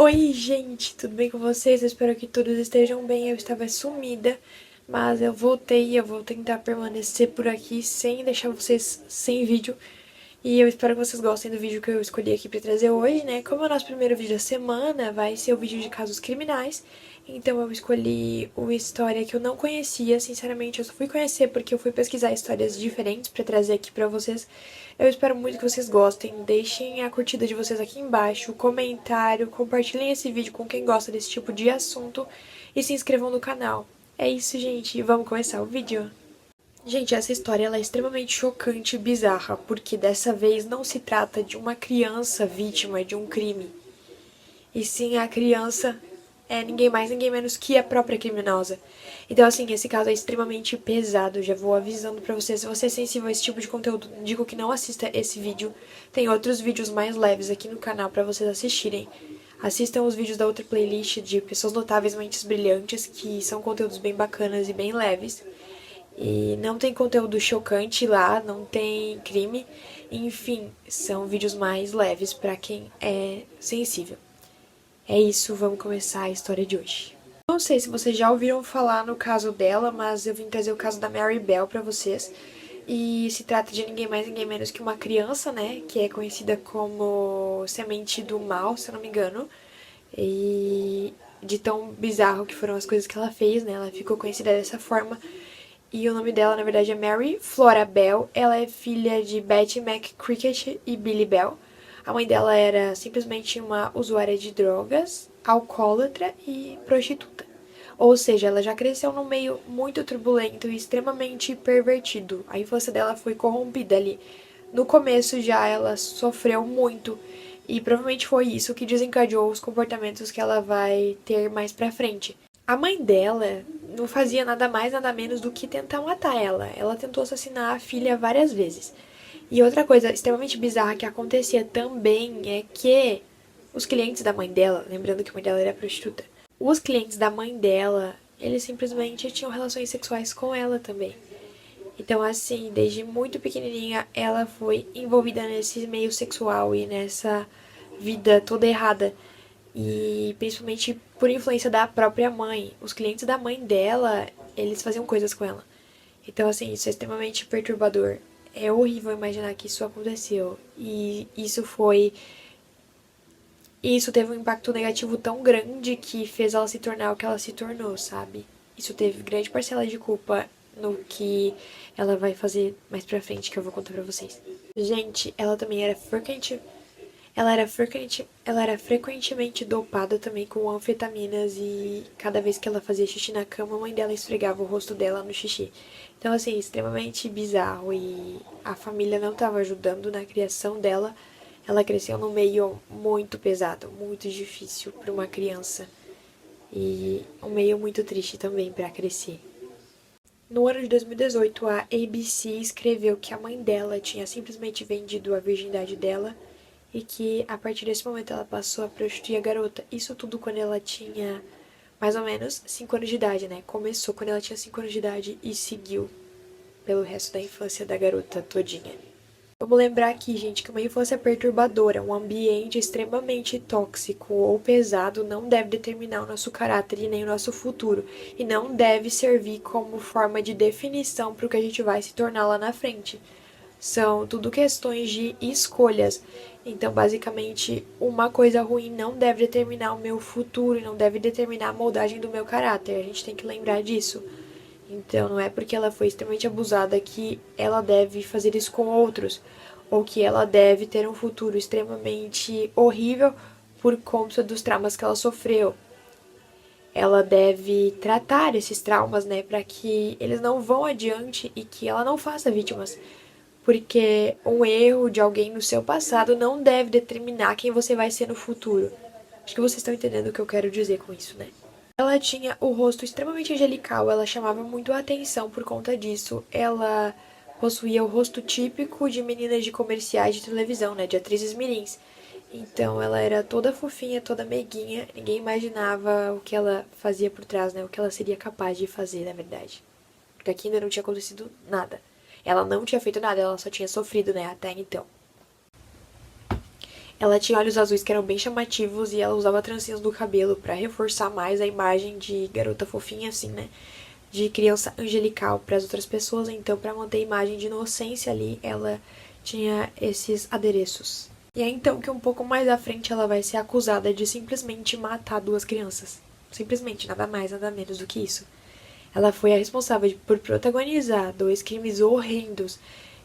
Oi, gente, tudo bem com vocês? Eu espero que todos estejam bem. Eu estava sumida, mas eu voltei e eu vou tentar permanecer por aqui sem deixar vocês sem vídeo. E eu espero que vocês gostem do vídeo que eu escolhi aqui pra trazer hoje, né? Como é o nosso primeiro vídeo da semana, vai ser o vídeo de casos criminais. Então eu escolhi uma história que eu não conhecia, sinceramente, eu só fui conhecer porque eu fui pesquisar histórias diferentes pra trazer aqui pra vocês. Eu espero muito que vocês gostem, deixem a curtida de vocês aqui embaixo, comentário, compartilhem esse vídeo com quem gosta desse tipo de assunto e se inscrevam no canal. É isso, gente, vamos começar o vídeo? Gente, essa história ela é extremamente chocante e bizarra, porque dessa vez não se trata de uma criança vítima de um crime, e sim a criança é ninguém mais, ninguém menos que a própria criminosa. Então, assim, esse caso é extremamente pesado, já vou avisando pra você. Se você é sensível a esse tipo de conteúdo, digo que não assista esse vídeo. Tem outros vídeos mais leves aqui no canal pra vocês assistirem. Assistam os vídeos da outra playlist de Pessoas Notáveis Mentes Brilhantes, que são conteúdos bem bacanas e bem leves. E não tem conteúdo chocante lá, não tem crime. Enfim, são vídeos mais leves pra quem é sensível. É isso, vamos começar a história de hoje. Não sei se vocês já ouviram falar no caso dela, mas eu vim trazer o caso da Mary Bell pra vocês. E se trata de ninguém mais, ninguém menos que uma criança, né? Que é conhecida como semente do mal, se eu não me engano. E de tão bizarro que foram as coisas que ela fez, né? Ela ficou conhecida dessa forma. E o nome dela, na verdade, é Mary Flora Bell. Ela é filha de Betty McCricket e Billy Bell. A mãe dela era simplesmente uma usuária de drogas, alcoólatra e prostituta. Ou seja, ela já cresceu num meio muito turbulento e extremamente pervertido. A infância dela foi corrompida ali. No começo já ela sofreu muito e provavelmente foi isso que desencadeou os comportamentos que ela vai ter mais pra frente. A mãe dela não fazia nada mais, nada menos do que tentar matar ela. Ela tentou assassinar a filha várias vezes. E outra coisa extremamente bizarra que acontecia também é que os clientes da mãe dela, lembrando que a mãe dela era prostituta, os clientes da mãe dela, eles simplesmente tinham relações sexuais com ela também. Então, assim, desde muito pequenininha, ela foi envolvida nesse meio sexual e nessa vida toda errada. E principalmente por influência da própria mãe. Os clientes da mãe dela, eles faziam coisas com ela. Então, assim, isso é extremamente perturbador. É horrível imaginar que isso aconteceu. E isso teve um impacto negativo tão grande que fez ela se tornar o que ela se tornou, sabe? Isso teve grande parcela de culpa no que ela vai fazer mais pra frente, que eu vou contar pra vocês. Gente, ela também era ela era frequentemente dopada também com anfetaminas e cada vez que ela fazia xixi na cama, a mãe dela esfregava o rosto dela no xixi. Então, assim, extremamente bizarro e a família não estava ajudando na criação dela. Ela cresceu num meio muito pesado, muito difícil para uma criança e um meio muito triste também para crescer. No ano de 2018, a ABC escreveu que a mãe dela tinha simplesmente vendido a virgindade dela e que a partir desse momento ela passou a prostituir a garota. Isso tudo quando ela tinha mais ou menos 5 anos de idade, né? Começou quando ela tinha 5 anos de idade e seguiu pelo resto da infância da garota todinha. Vamos lembrar aqui, gente, que uma infância perturbadora, um ambiente extremamente tóxico ou pesado não deve determinar o nosso caráter e nem o nosso futuro, e não deve servir como forma de definição para o que a gente vai se tornar lá na frente. São tudo questões de escolhas. Então, basicamente, uma coisa ruim não deve determinar o meu futuro e não deve determinar a moldagem do meu caráter. A gente tem que lembrar disso. Então, não é porque ela foi extremamente abusada que ela deve fazer isso com outros, ou que ela deve ter um futuro extremamente horrível por conta dos traumas que ela sofreu. Ela deve tratar esses traumas, né, para que eles não vão adiante e que ela não faça vítimas. Porque um erro de alguém no seu passado não deve determinar quem você vai ser no futuro. Acho que vocês estão entendendo o que eu quero dizer com isso, né? Ela tinha o rosto extremamente angelical, ela chamava muito a atenção por conta disso. Ela possuía o rosto típico de meninas de comerciais de televisão, né, de atrizes mirins. Então ela era toda fofinha, toda meiguinha, ninguém imaginava o que ela fazia por trás, né, o que ela seria capaz de fazer, na verdade. Porque aqui ainda não tinha acontecido nada. Ela não tinha feito nada, ela só tinha sofrido, né, até então. Ela tinha olhos azuis que eram bem chamativos e ela usava trancinhas no cabelo pra reforçar mais a imagem de garota fofinha, assim, né? De criança angelical para as outras pessoas. Então, pra manter a imagem de inocência ali, ela tinha esses adereços. E é então que um pouco mais à frente ela vai ser acusada de simplesmente matar duas crianças. Simplesmente, nada mais, nada menos do que isso. Ela foi a responsável por protagonizar dois crimes horrendos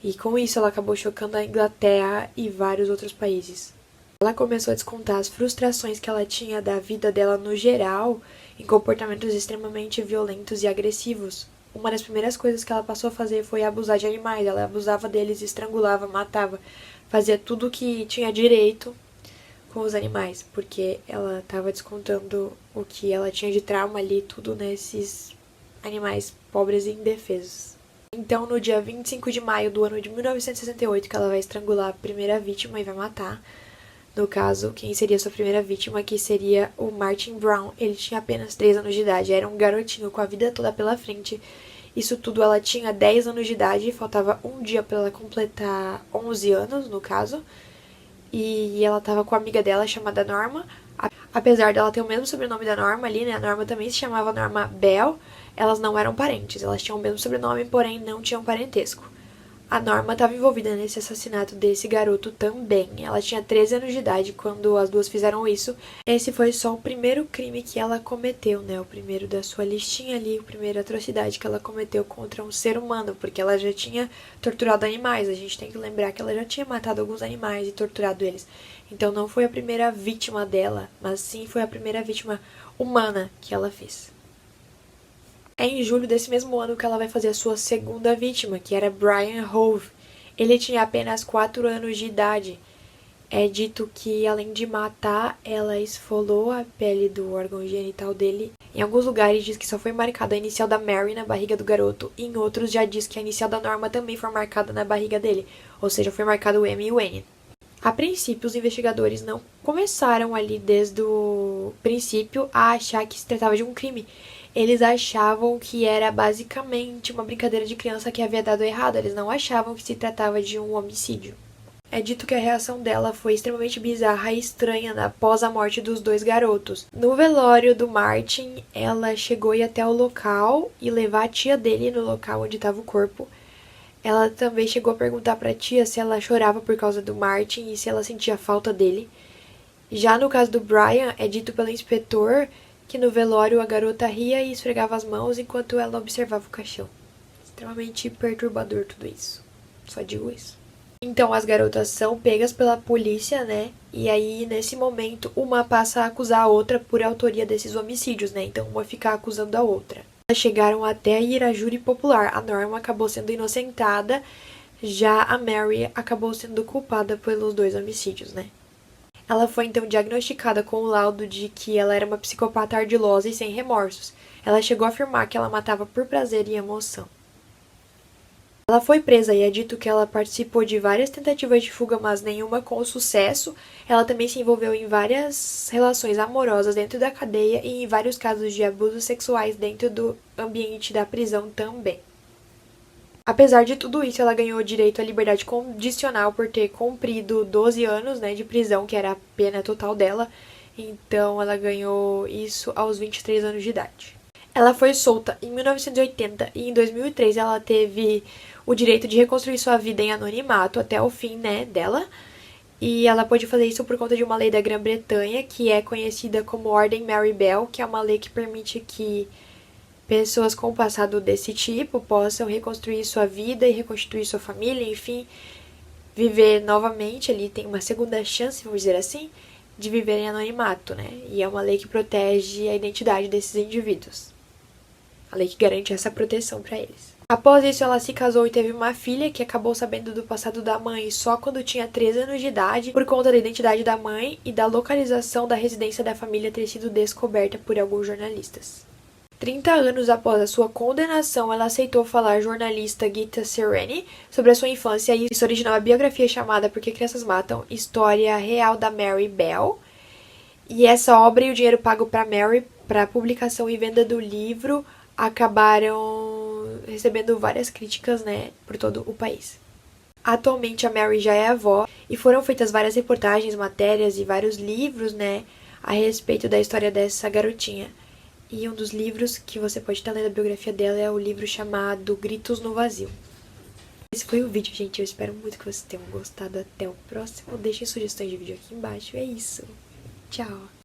e com isso ela acabou chocando a Inglaterra e vários outros países. Ela começou a descontar as frustrações que ela tinha da vida dela no geral em comportamentos extremamente violentos e agressivos. Uma das primeiras coisas que ela passou a fazer foi abusar de animais. Ela abusava deles, estrangulava, matava, fazia tudo o que tinha direito com os animais, porque ela estava descontando o que ela tinha de trauma ali, tudo nesses animais pobres e indefesos. Então, no dia 25 de maio do ano de 1968, que ela vai estrangular a primeira vítima e vai matar. No caso, quem seria sua primeira vítima, que seria o Martin Brown. Ele tinha apenas 3 anos de idade, era um garotinho com a vida toda pela frente. Isso tudo ela tinha 10 anos de idade, faltava um dia para ela completar 11 anos, no caso. E ela tava com a amiga dela chamada Norma. Apesar dela ter o mesmo sobrenome da Norma ali, né? A Norma também se chamava Norma Bell. Elas não eram parentes, elas tinham o mesmo sobrenome, porém não tinham parentesco. A Norma estava envolvida nesse assassinato desse garoto também. Ela tinha 13 anos de idade quando as duas fizeram isso. Esse foi só o primeiro crime que ela cometeu, né? O primeiro da sua listinha ali, a primeira atrocidade que ela cometeu contra um ser humano, porque ela já tinha torturado animais. A gente tem que lembrar que ela já tinha matado alguns animais e torturado eles. Então não foi a primeira vítima dela, mas sim foi a primeira vítima humana que ela fez. É em julho desse mesmo ano que ela vai fazer a sua segunda vítima, que era Brian Hove. Ele tinha apenas 4 anos de idade. É dito que, além de matar, ela esfolou a pele do órgão genital dele. Em alguns lugares diz que só foi marcada a inicial da Mary na barriga do garoto, e em outros já diz que a inicial da Norma também foi marcada na barriga dele, ou seja, foi marcado o M e o N. A princípio, os investigadores não começaram ali desde o princípio a achar que se tratava de um crime. Eles achavam que era basicamente uma brincadeira de criança que havia dado errado. Eles não achavam que se tratava de um homicídio. É dito que a reação dela foi extremamente bizarra e estranha após a morte dos dois garotos. No velório do Martin, ela chegou a ir até o local e levar a tia dele no local onde estava o corpo. Ela também chegou a perguntar para a tia se ela chorava por causa do Martin e se ela sentia falta dele. Já no caso do Brian, é dito pelo inspetor que no velório a garota ria e esfregava as mãos enquanto ela observava o caixão. Extremamente perturbador tudo isso. Só digo isso. Então as garotas são pegas pela polícia, né? E aí, nesse momento, uma passa a acusar a outra por autoria desses homicídios, né? Então uma fica acusando a outra. Elas chegaram até a ir a júri popular. A Norma acabou sendo inocentada, já a Mary acabou sendo culpada pelos dois homicídios, né? Ela foi então diagnosticada com o laudo de que ela era uma psicopata ardilosa e sem remorsos. Ela chegou a afirmar que ela matava por prazer e emoção. Ela foi presa e é dito que ela participou de várias tentativas de fuga, mas nenhuma com sucesso. Ela também se envolveu em várias relações amorosas dentro da cadeia e em vários casos de abusos sexuais dentro do ambiente da prisão também. Apesar de tudo isso, ela ganhou direito à liberdade condicional por ter cumprido 12 anos, né, de prisão, que era a pena total dela. Então, ela ganhou isso aos 23 anos de idade. Ela foi solta em 1980 e em 2003 ela teve o direito de reconstruir sua vida em anonimato até o fim, né, dela. E ela pôde fazer isso por conta de uma lei da Grã-Bretanha, que é conhecida como Ordem Mary Bell, que é uma lei que permite que pessoas com passado desse tipo possam reconstruir sua vida e reconstituir sua família, enfim, viver novamente ali, tem uma segunda chance, vamos dizer assim, de viver em anonimato, né? E é uma lei que protege a identidade desses indivíduos. A lei que garante essa proteção para eles. Após isso, ela se casou e teve uma filha que acabou sabendo do passado da mãe só quando tinha 13 anos de idade, por conta da identidade da mãe e da localização da residência da família ter sido descoberta por alguns jornalistas. 30 anos após a sua condenação, ela aceitou falar à jornalista Gita Sereni sobre a sua infância e isso originou a biografia chamada Por que Crianças Matam? História Real da Mary Bell. E essa obra e o dinheiro pago para Mary para a publicação e venda do livro acabaram recebendo várias críticas, né, por todo o país. Atualmente a Mary já é avó e foram feitas várias reportagens, matérias e vários livros, né, a respeito da história dessa garotinha. E um dos livros que você pode estar lendo a biografia dela é o livro chamado Gritos no Vazio. Esse foi o vídeo, gente. Eu espero muito que vocês tenham gostado. Até o próximo. Deixem sugestões de vídeo aqui embaixo. É isso. Tchau.